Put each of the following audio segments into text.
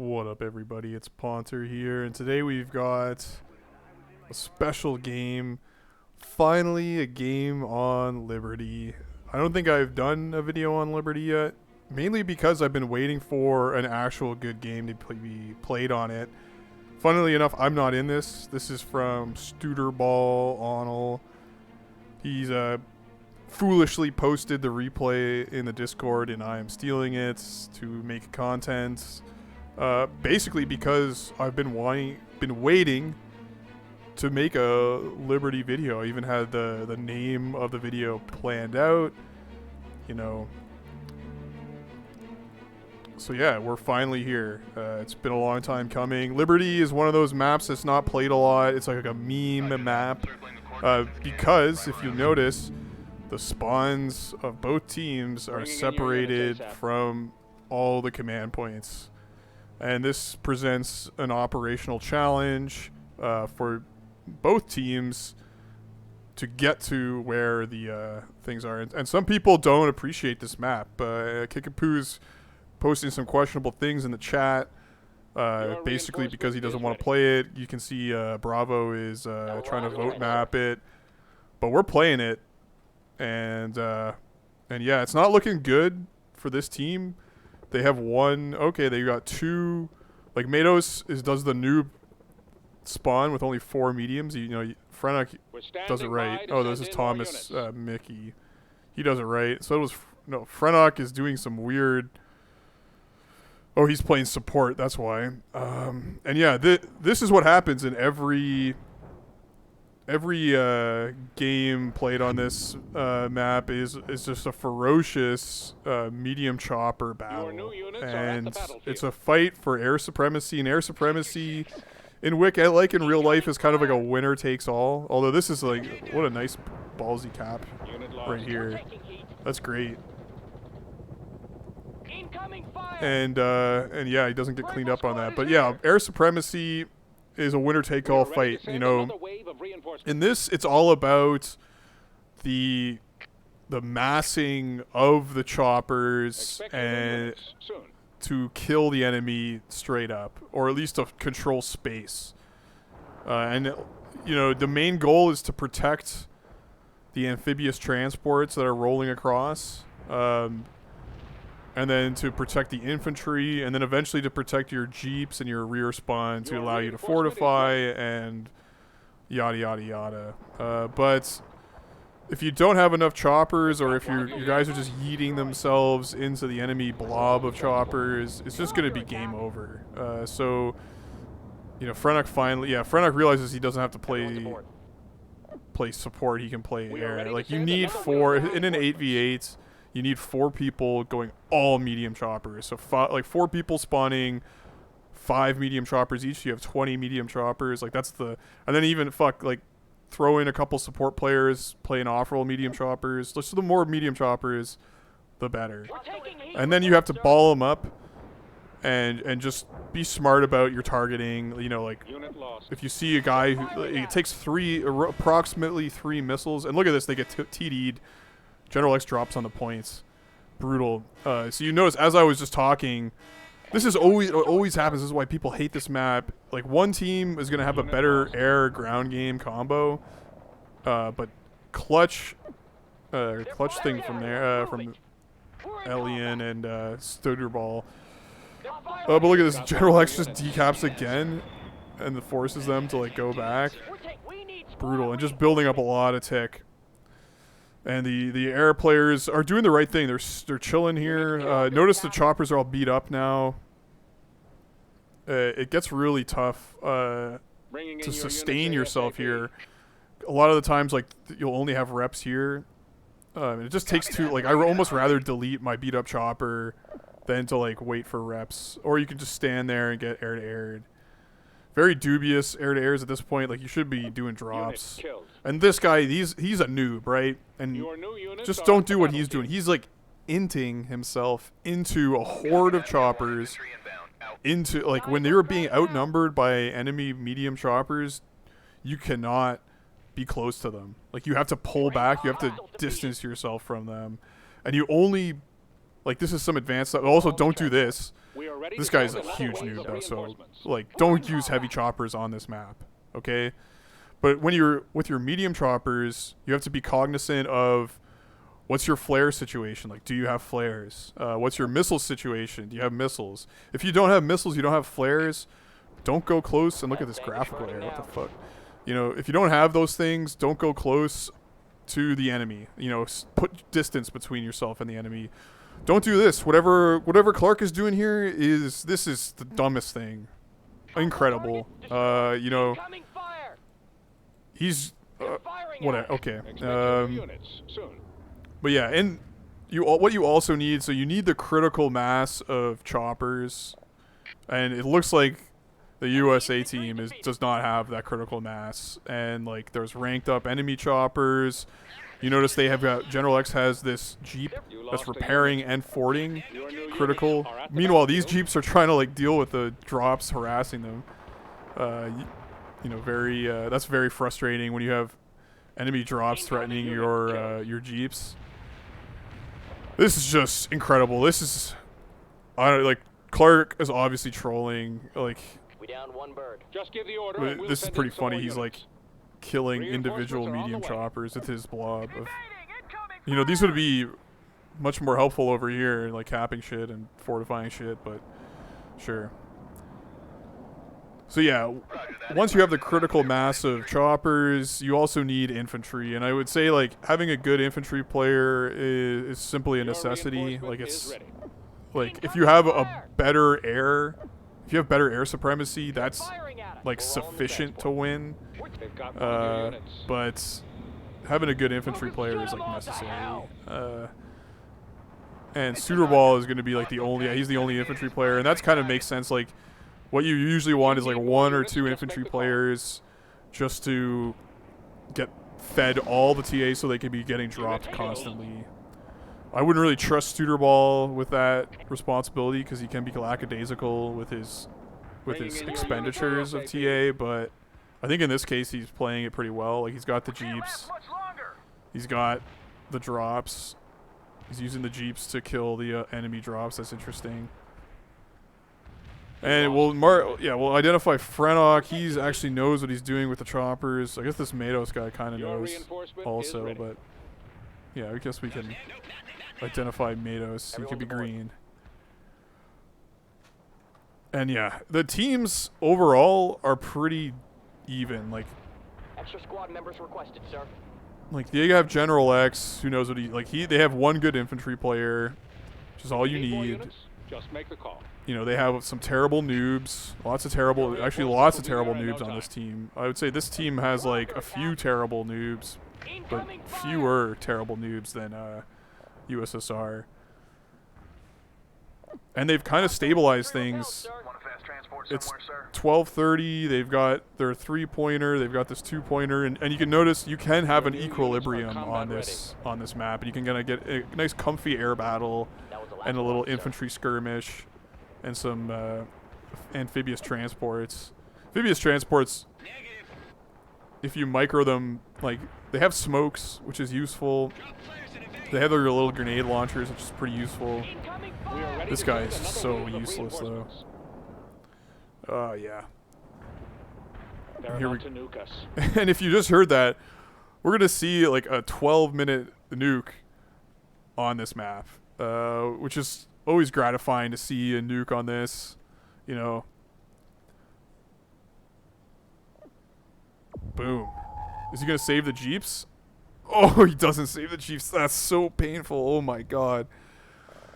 What up, everybody? It's Ponter here, and today we've got a special game. Finally, a game on Liberty. I don't think I've done a video on Liberty yet, mainly because I've been waiting for an actual good game to be played on it. Funnily enough, I'm not in this. This is from Studerball Onel. He's foolishly posted the replay in the Discord, and I am stealing it to make content. Basically because I've been waiting to make a Liberty video. I even had the name of the video planned out, you know. So yeah, we're finally here. It's been a long time coming. Liberty is one of those maps that's not played a lot. It's like a meme map, because if you notice, the spawns of both teams are separated from all the command points. And this presents an operational challenge for both teams to get to where the things are. And some people don't appreciate this map. Kickapoo's posting some questionable things in the chat, basically because he doesn't want to play it. You can see Bravo is trying to vote map it. But we're playing it. And yeah, it's not looking good for this team. They have one. Okay, they got two. Like Matos does the noob spawn with only 4 mediums. You know, Frennock does it right. Oh, this is Thomas Mickey. He does it right. So it was Frennock is doing some weird. Oh, he's playing support. That's why. And yeah, this is what happens in every game played on this map is just a ferocious medium chopper battle, and it's a fight for air supremacy. And air supremacy in Wick, like in real life, is kind of like a winner takes all. Although this is like, what a nice ballsy cap right here. That's great. And yeah, he doesn't get cleaned up on that. But yeah, air supremacy is a winner-take-all fight. You know, in this, it's all about the massing of the choppers and to kill the enemy straight up, or at least to control space. And you know, the main goal is to protect the amphibious transports that are rolling across. And then to protect the infantry, and then eventually to protect your jeeps and your rear spawn to allow you to fortify and yada yada yada. But if you don't have enough choppers, or if your guys are just yeeting themselves into the enemy blob of choppers, it's just going to be game over. So, you know, Frennock realizes he doesn't have to play support. He can play air. Like, you need 4 in an 8v8. You need 4 people going all medium choppers. So 4 people spawning 5 medium choppers each. You have 20 medium choppers. Like, that's the... And then even, throw in a couple support players playing off-roll medium choppers. So the more medium choppers, the better. And then you have to ball them up and just be smart about your targeting. You know, like, if you see a guy who... It takes approximately 3 missiles. And look at this. They get TD'd. General X drops on the points. Brutal. So you notice, as I was just talking, this is always happens. This is why people hate this map. Like, one team is going to have a better air-ground game combo. But clutch thing from there, from Elian and Studerball. But look at this. General X just decaps again and forces them to, like, go back. Brutal. And just building up a lot of tick. And the air players are doing the right thing. They're chilling here. Notice the choppers are all beat up now. It gets really tough to sustain yourself here. A lot of the times, like, you'll only have reps here. It just takes too... Like, I almost rather delete my beat up chopper than to, like, wait for reps. Or you can just stand there and get air to air. Very dubious air-to-airs at this point. Like, you should be doing drops. And this guy, he's a noob, right? And just don't do what he's doing. He's, like, inting himself into a horde of choppers. Into, like, when they were being outnumbered by enemy medium choppers, you cannot be close to them. Like, you have to pull back. You have to distance yourself from them. And you only... Like, this is some advanced stuff. Also, don't do this. This guy's a huge noob though, so like don't use heavy choppers on this map, okay? But when you're with your medium choppers, you have to be cognizant of what's your flare situation. Like, do you have flares? What's your missile situation? Do you have missiles? If you don't have missiles, you don't have flares, don't go close. And look at this graphical error. What the fuck? You know, if you don't have those things, don't go close to the enemy. You know, put distance between yourself and the enemy. Don't do this. Whatever Clark is doing here is the dumbest thing. Incredible. You know, he's what? Okay. But yeah, and what you also need, so you need the critical mass of choppers, and it looks like the USA team does not have that critical mass. And like, there's ranked up enemy choppers. You notice they have got General X has this Jeep that's repairing and forting critical. Meanwhile, these Jeeps are trying to like deal with the drops harassing them. You know, that's very frustrating when you have enemy drops threatening your Jeeps. This is just incredible. This is, I don't like, Clark is obviously trolling. Like, we down one bird. Just give the order. This is pretty funny. He's like killing individual medium choppers with his blob. You know, these would be much more helpful over here, like capping shit and fortifying shit, but sure. So yeah, once you have the critical mass of choppers, you also need infantry, and I would say like having a good infantry player is simply a necessity. Like, it's like if you have a better air, if you have better air supremacy, that's like sufficient to win. But having a good infantry player is like necessary. And Suiterball is going to be like the only, he's the only infantry player, and that's kind of makes sense. Like, what you usually want is like 1 or 2 infantry players just to get fed all the TA so they can be getting dropped constantly. I wouldn't really trust Suiterball with that responsibility because he can be lackadaisical with his expenditures of TA, but I think in this case he's playing it pretty well. Like, he's got the Jeeps, he's got the drops, he's using the Jeeps to kill the enemy drops. That's interesting. And we'll identify Frenok. He actually knows what he's doing with the choppers. I guess this Matos guy kind of knows also, but yeah, I guess we can identify Matos. He can be green. And yeah, the teams overall are pretty even. Like, extra squad members requested, sir. Like, they have General X, who knows what they have 1 good infantry player, which is all you need. Just make the call. You know, they have some terrible noobs, lots of terrible noobs on this team. I would say this team has like a few terrible noobs, but fewer terrible noobs than USSR. And they've kind of stabilized things. It's 12:30. They've got their 3-pointer. They've got this 2-pointer, and you can notice you can have an equilibrium on this map, and you can kind of get a nice, comfy air battle and a little infantry skirmish and some amphibious transports. Amphibious transports, if you micro them, like, they have smokes, which is useful. They have their little grenade launchers, which is pretty useful. This guy is so useless, though. Yeah. Here we and if you just heard that, we're gonna see like a 12-minute nuke on this map, which is always gratifying to see a nuke on this. You know. Boom. Is he gonna save the Jeeps? Oh, he doesn't save the Jeeps. That's so painful. Oh my god.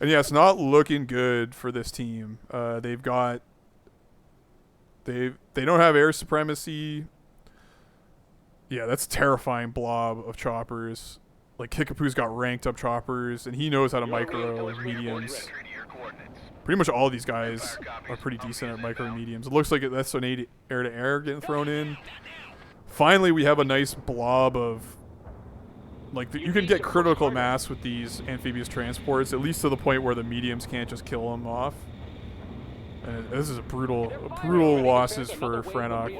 And yeah, it's not looking good for this team. They don't have air supremacy. Yeah, that's a terrifying blob of choppers. Like, Kickapoo's got ranked up choppers, and he knows how to micro mediums. Pretty much all these guys are pretty decent at micro mediums. It looks like that's an air-to-air getting thrown in. Finally, we have a nice blob of... Like, you can get critical mass with these amphibious transports, at least to the point where the mediums can't just kill them off. And this is brutal losses for Frenok.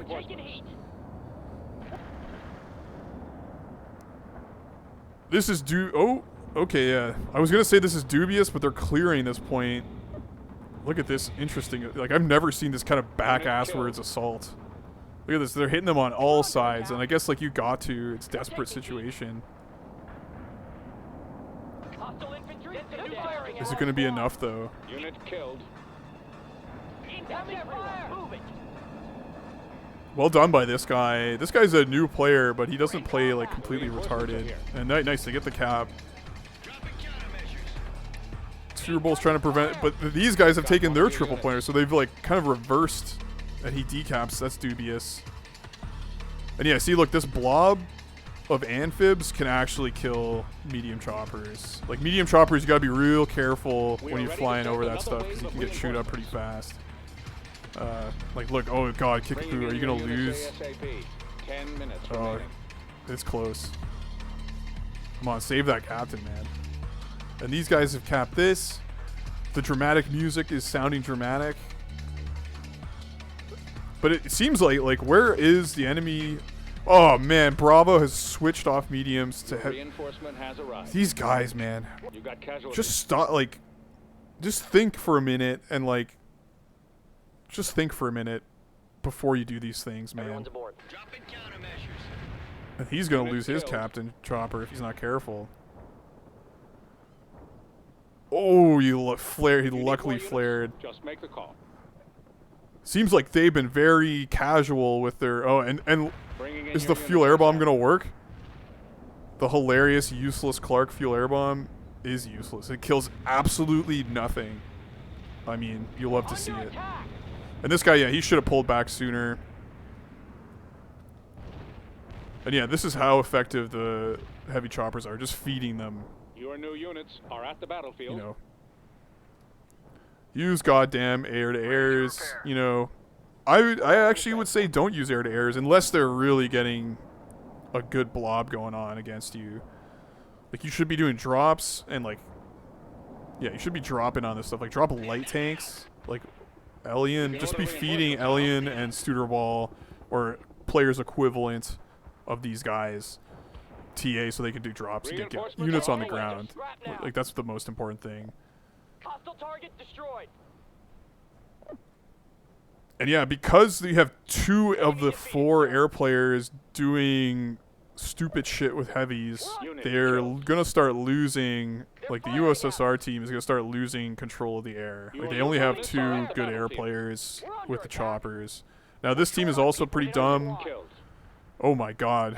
This is oh, okay, yeah. I was gonna say this is dubious, but they're clearing this point. Look at this interesting. Like, I've never seen this kind of back-asswards assault. Look at this. They're hitting them on all sides. And I guess, like, you got to. It's a desperate situation. Is it going to be enough, though? Unit killed. Well done by this guy. This guy's a new player, but he doesn't play, like, completely retarded. And nice to get the cap. Super Bowl's trying to prevent, but these guys have taken their triple pointer, so they've like kind of reversed, and he decaps. That's dubious. And yeah, see, look, this blob of amphibs can actually kill medium choppers. Like medium choppers, you gotta be real careful when you're flying over that stuff because you can get chewed up pretty fast. Like, look, oh god, Kickapoo, are you gonna lose? 10 minutes Oh, it's close. Come on, save that captain, man. And these guys have capped this. The dramatic music is sounding dramatic. But it seems like where is the enemy? Oh man, Bravo has switched off mediums to reinforcement has arrived. These guys, man. You got casualties. Just stop, like, just think for a minute and like, just think for a minute before you do these things, man. Everyone's aboard. And he's gonna lose his captain chopper if he's not careful. Oh, you flare! He luckily flared. Just make the call. Seems like they've been very casual with their. Oh, and is the fuel air bomb gonna work? The hilarious, useless Clark fuel air bomb is useless. It kills absolutely nothing. I mean, you'll love to see it. And this guy, yeah, he should have pulled back sooner. And yeah, this is how effective the heavy choppers are. Just feeding them. Your new units are at the battlefield. You know, use goddamn air-to-airs. You know, I actually would say don't use air-to-airs unless they're really getting a good blob going on against you. Like, you should be doing drops and, like, yeah, you should be dropping on this stuff. Like, drop light tanks, like Elian. Just be feeding Elian and Studerball or players equivalent of these guys TA so they can do drops and get units on the ground. Like, that's the most important thing. Hostile target destroyed. And yeah, because you have 2 of the 4 air players doing stupid shit with heavies, they're gonna start losing. Like, the USSR team is gonna start losing control of the air. Like, they only have 2 good air players with the choppers. Now this team is also pretty dumb. Oh my god.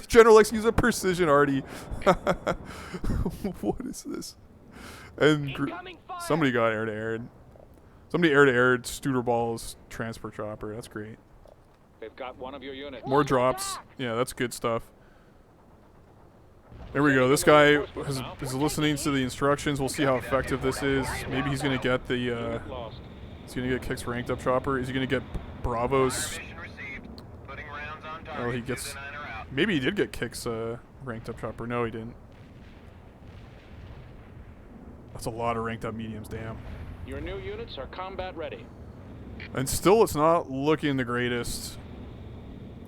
General X used a precision arty. What is this? And somebody got air-to-air. Somebody air-to-air Studerball's transfer chopper. That's great. They've got one of your units. More drops. Yeah, that's good stuff. There we go. This guy is listening to the instructions. We'll see how effective this is. Maybe he's going to get the... he's going to get Kick's ranked up chopper. Is he going to get Bravo's... Oh, he gets... Maybe he did get Kick's ranked up chopper. No, he didn't. That's a lot of ranked up mediums, damn. Your new units are combat ready. And still, it's not looking the greatest.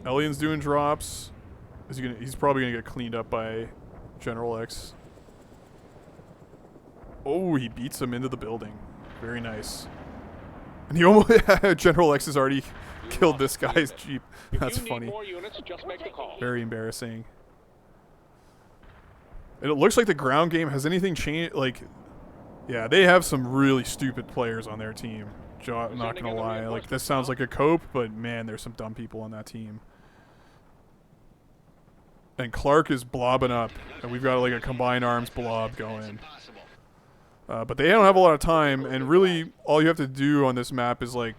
Elian's doing drops. Is he gonna? He's probably gonna get cleaned up by General X. Oh, he beats him into the building. Very nice. And he almost General X has already killed this guy's jeep. That's funny. Very embarrassing. And it looks like the ground game has anything changed. Like, yeah, they have some really stupid players on their team. I'm not gonna lie. Like, this sounds like a cope, but man, there's some dumb people on that team. And Clark is blobbing up, and we've got like a combined arms blob going. But they don't have a lot of time, and really all you have to do on this map is like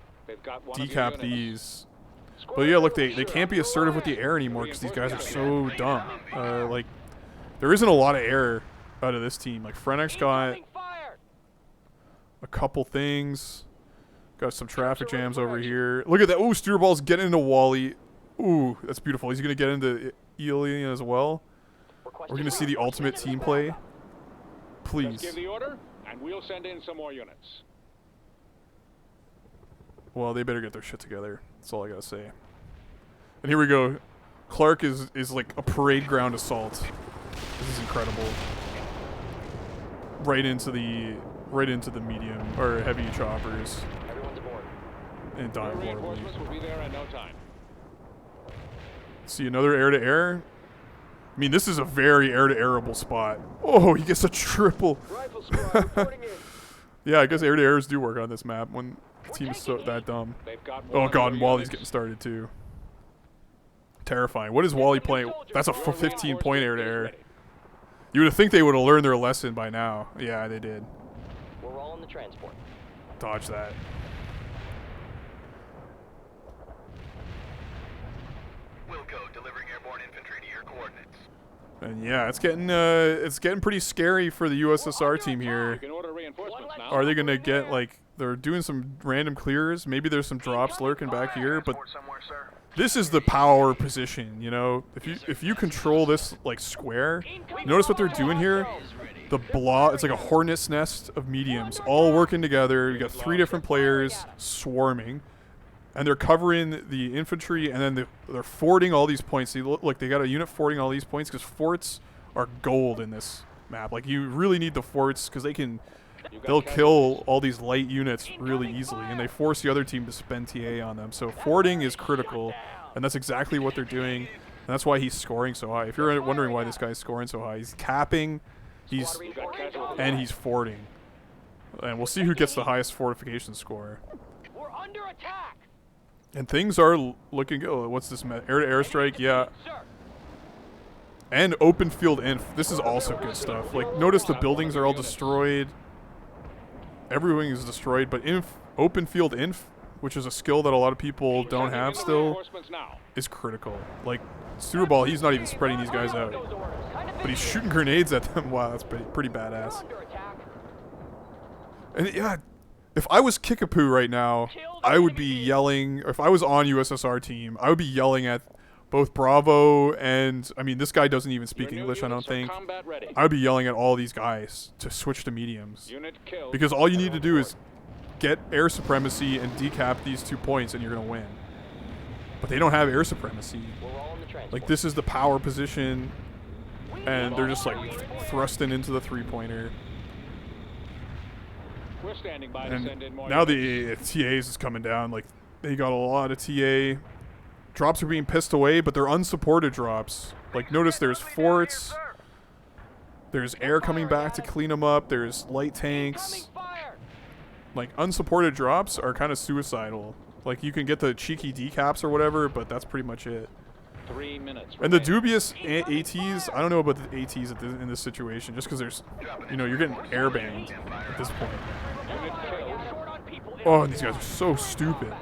decap these. But yeah, look, they can't be assertive with the air anymore because these guys are so dumb. Like, there isn't a lot of air out of this team. Like, Frenix got a couple things. Got some traffic jams over here. Look at that. Oh, Studerball's getting into Wally. Ooh, that's beautiful. He's going to get into Elian as well. We're going to see the ultimate team play. Please. Just give the order, and we'll send in some more units. Well, they better get their shit together. That's all I got to say. And here we go. Clark is like a parade ground assault. This is incredible. Right into the right into the medium or heavy choppers Everyone's aboard. and die Your horribly. reinforcements will be there in no time. See another air-to-air. I mean, this is a very air-to-airable spot. Oh, he gets a triple. Rifle squad reporting in. Yeah, I guess air-to-airs do work on this map when the team is so that dumb. They've got Oh one god, of and your Wally's units. getting started too. Terrifying. What is Wally playing? That's a 15-point air-to-air. You would think they would have learned their lesson by now. Yeah, they did. We're all in the transport. Dodge that. Wilco delivering airborne infantry to your coordinates. And yeah, it's getting pretty scary for the USSR team You here. can order reinforcements now. Are they gonna get like they're doing some random clears? Maybe there's some drops lurking back here, but Somewhere, sir. this is the power position, you know? If you control this like square, notice what they're doing here? The blob, it's like a hornet's nest of mediums all working together. You got 3 different players swarming, and they're covering the infantry, and then they're forting all these points. See, look, they got a unit forting all these points because forts are gold in this map. Like, you really need the forts because they'll kill all these light units really easily, and they force the other team to spend TA on them. So forting is critical, and that's exactly what they're doing, and that's why he's scoring so high. If you're wondering why this guy's scoring so high, he's capping, he's forting. And we'll see who gets the highest fortification score. We're under attack. And things are looking good. Oh, what's this? Air-to-air strike? Yeah. Sir. And open field inf. This is also good stuff. Like, notice the buildings are all destroyed. Everything is destroyed, but open field inf, which is a skill that a lot of people don't have still, Reinforcements now. is critical. Like, Superball, he's not even spreading these guys out. But he's shooting grenades at them. Wow, that's pretty badass. Under attack. And yeah, if I was Kickapoo right now, I would be yelling, or if I was on USSR team, I would be yelling at both Bravo and, I mean, this guy doesn't even speak Your new English, I don't units are think. combat ready. I would be yelling at all these guys to switch to mediums. Unit killed. Because all you need to do is get air supremacy and decap these 2 points and you're going to win. But they don't have air supremacy. We're all in the transport. Like, this is the power position, and they're just, like, thrusting into the 3-pointer. We're standing by to send in And more now units. the TAs is coming down. Like, they got a lot of TA. Drops are being pissed away, but they're unsupported drops. Like, notice there's forts. There's air coming back to clean them up. There's light tanks. Like, unsupported drops are kind of suicidal. Like, you can get the cheeky decaps or whatever, but that's pretty much it. 3 minutes. And the remaining. dubious ATs, I don't know about the ATs in this situation, just because there's, you know, you're getting airbanged at this point. Unit killed. Oh, and these guys are so stupid.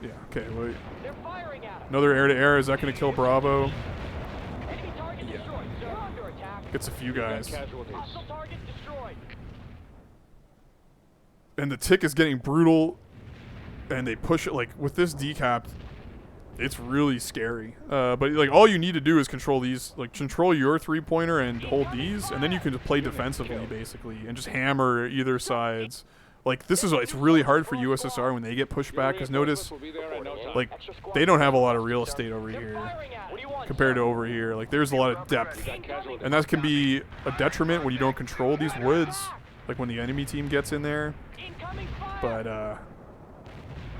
Yeah, okay, wait. They're firing at us. Another air-to-air, is that going to kill Bravo? Enemy target destroyed. Sir, under attack. Gets a few guys. Casualties. Hostile target destroyed. And the tick is getting brutal, and they push it, like, with this decap, it's really scary. But, like, all you need to do is control these, like, control your 3-pointer and hold these, and then you can just play defensively, basically, and just hammer either sides. Like, this is, it's really hard for USSR when they get pushed back, because notice, Will be there in no time. like, they don't have a lot of real estate over here compared to over here. Like, there's a lot of depth, and that can be a detriment when you don't control these woods, like when the enemy team gets in there. Incoming fire.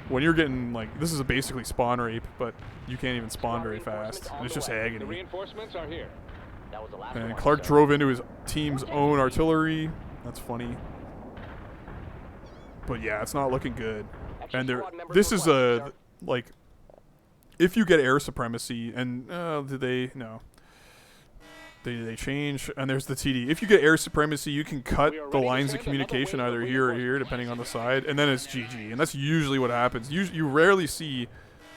But when you're getting, like, this is basically spawn rape, but you can't even spawn very fast, and it's just The agony. reinforcements are here. That was the last And one, Clark sir. drove into his team's own artillery. That's funny. But yeah, it's not looking good. And this is a, like, if you get air supremacy, and did they? No. They change, and there's the TD. If you get air supremacy, you can cut the lines of communication either here or here, depending on the side, and then it's GG. And that's usually what happens. You rarely see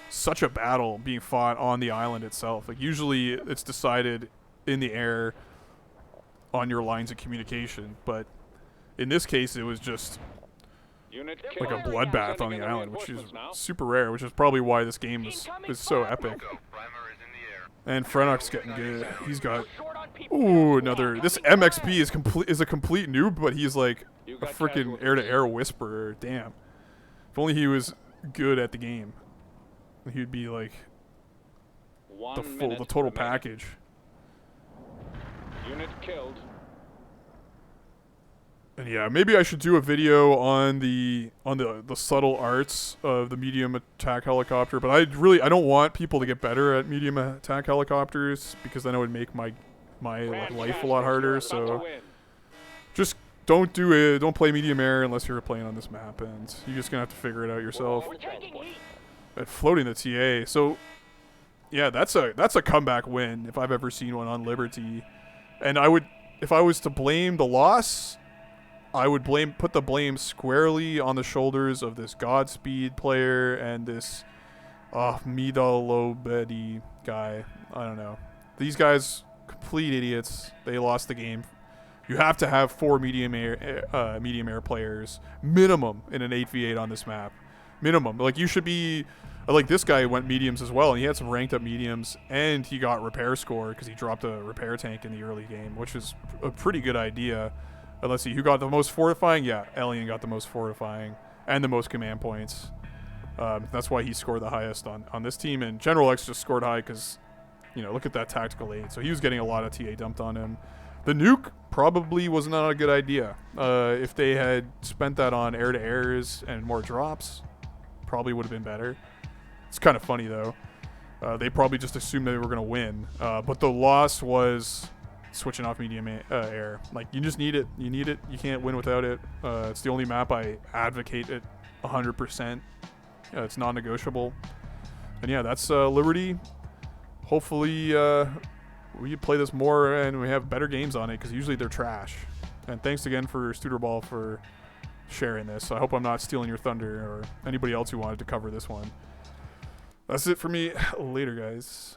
such a battle being fought on the island itself. Like, usually it's decided in the air on your lines of communication. But in this case, it was just Unit like a killed. bloodbath on Sending the in island, which is reinforcements now. super rare, which is probably why this game is so epic. Primer is in the air. And Frenok's getting good. He's got, Short on people. ooh, another. This MXP is a complete noob, but he's like You a got freaking casualties. air-to-air whisperer. Damn. If only he was good at the game, he'd be like the total remaining. package. Unit killed. And yeah, maybe I should do a video on the subtle arts of the medium attack helicopter. But I don't want people to get better at medium attack helicopters because then it would make my life a lot harder. So just don't do it. Don't play medium air unless you're playing on this map, and you're just gonna have to figure it out yourself. At floating the TA, so yeah, that's a comeback win if I've ever seen one on Liberty. And if I was to blame the loss, I would put the blame squarely on the shoulders of this Godspeed player and this Midalobedi guy. I don't know. These guys, complete idiots. They lost the game. You have to have 4 medium air players minimum in an 8v8 on this map. Minimum. Like, you should be like, this guy went mediums as well, and he had some ranked up mediums, and he got repair score because he dropped a repair tank in the early game, which is a pretty good idea. Let's see, who got the most fortifying? Yeah, Alien got the most fortifying and the most command points. That's why he scored the highest on this team, and General X just scored high because, you know, look at that tactical aid. So he was getting a lot of TA dumped on him. The nuke probably was not a good idea. If they had spent that on air-to-airs and more drops, probably would have been better. It's kind of funny, though. They probably just assumed they were going to win. But the loss was switching off medium air. Like, you just need it. You need it. You can't win without it. It's the only map I advocate it 100%. It's non-negotiable. And yeah, that's Liberty. Hopefully we play this more and we have better games on it, because usually they're trash. And thanks again for Studerball for sharing this. I hope I'm not stealing your thunder, or anybody else who wanted to cover this one. That's it for me. Later, guys.